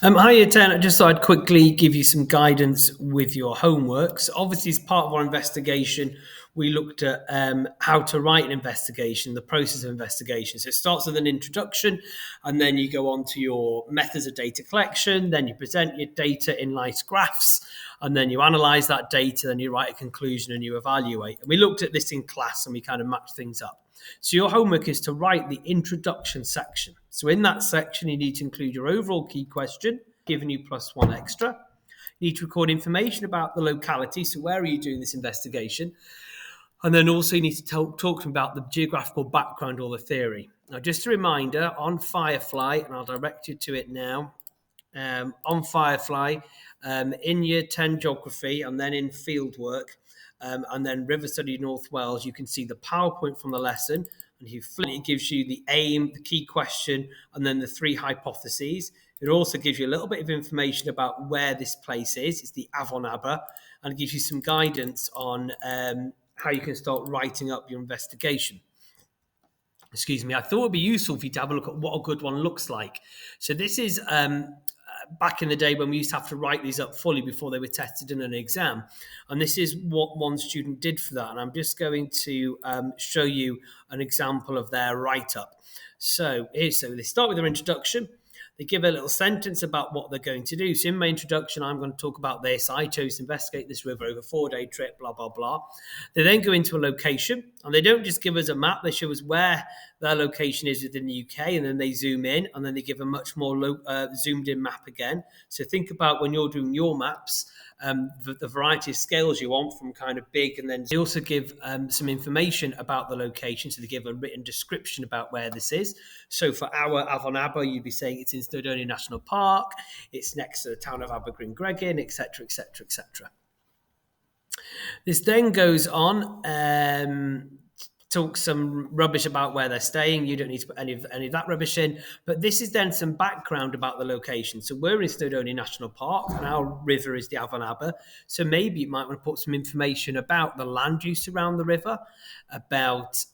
Hiya, Ten. I just thought I'd quickly give you some guidance with your homework. So obviously, as part of our investigation, we looked at how to write an investigation, the process of investigation. So it starts with an introduction, and then you go on to your methods of data collection. Then you present your data in nice graphs, and then you analyze that data. Then you write a conclusion and you evaluate. And we looked at this in class, and we kind of matched things up. So your homework is to write the introduction section. So in that section, you need to include your overall key question, giving you plus one extra. You need to record information about the locality. So where are you doing this investigation? And then also you need to talk to them about the geographical background or the theory. Now, just a reminder on Firefly, and I'll direct you to it now. On Firefly, in year 10 geography, and then in fieldwork, and then River Study North Wales, you can see the PowerPoint from the lesson, and it gives you the aim, the key question, and then the three hypotheses. It also gives you a little bit of information about where this place is. It's the Avon Aber, and it gives you some guidance on how you can start writing up your investigation. Excuse me. I thought it would be useful for you to have a look at what a good one looks like. So this is back in the day when we used to have to write these up fully before they were tested in an exam. And this is what one student did for that. And I'm just going to show you an example of their write-up. So they start with their introduction. They give a little sentence about what they're going to do. So in my introduction, I'm going to talk about this. I chose to investigate this river over a 4-day trip, blah, blah, blah. They then go into a location, and they don't just give us a map. They show us where their location is within the UK, and then they zoom in, and then they give a much more zoomed in map again. So think about when you're doing your maps, the variety of scales you want from kind of big, and then they also give some information about the location. So they give a written description about where this is. So for our Avon Aber, you'd be saying it's in Snowdonia National Park, it's next to the town of Abergwyn-Gregin, etc., etc., etc. This then goes on, talk some rubbish about where they're staying. You don't need to put any of that rubbish in. But this is then some background about the location. So we're in Snowdonia National Park, and our river is the Avon Aber. So maybe you might want to put some information about the land use around the river, about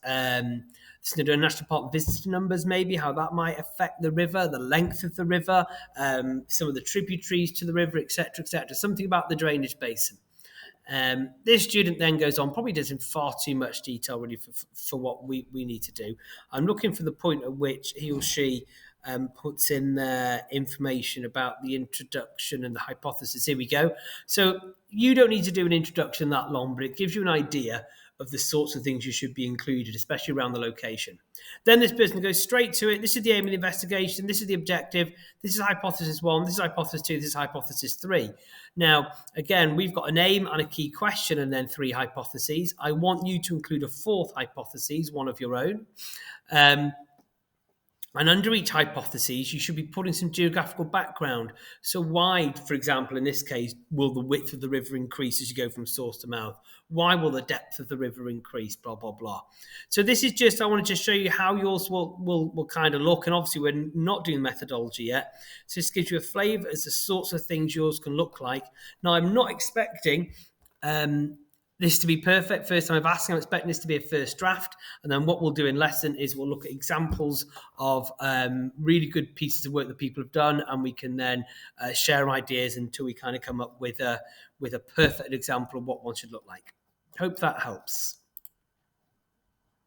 Snowdonia National Park visitor numbers, maybe how that might affect the river, the length of the river, some of the tributaries to the river, etc., etc. Something about the drainage basin. This student then goes on, probably does in far too much detail really for what we need to do. I'm looking for the point at which he or she puts in information about the introduction and the hypothesis. Here we go. So you don't need to do an introduction that long, but it gives you an idea of the sorts of things you should be included, especially around the location. Then this person goes straight to it. This is the aim of the investigation. This is the objective. This is hypothesis 1. This is hypothesis 2. This is hypothesis 3. Now, again, we've got an aim and a key question and then 3 hypotheses. I want you to include a 4th hypothesis, one of your own. And under each hypothesis, you should be putting some geographical background. So why, for example, in this case, will the width of the river increase as you go from source to mouth? Why will the depth of the river increase? Blah, blah, blah. So this is just, I wanted to show you how yours will kind of look. And obviously, we're not doing methodology yet. So this gives you a flavour as the sorts of things yours can look like. Now, I'm not expecting this to be perfect. First time I've asked, I'm expecting this to be a first draft. And then what we'll do in lesson is we'll look at examples of really good pieces of work that people have done. And we can then share ideas until we kind of come up with a perfect example of what one should look like. Hope that helps.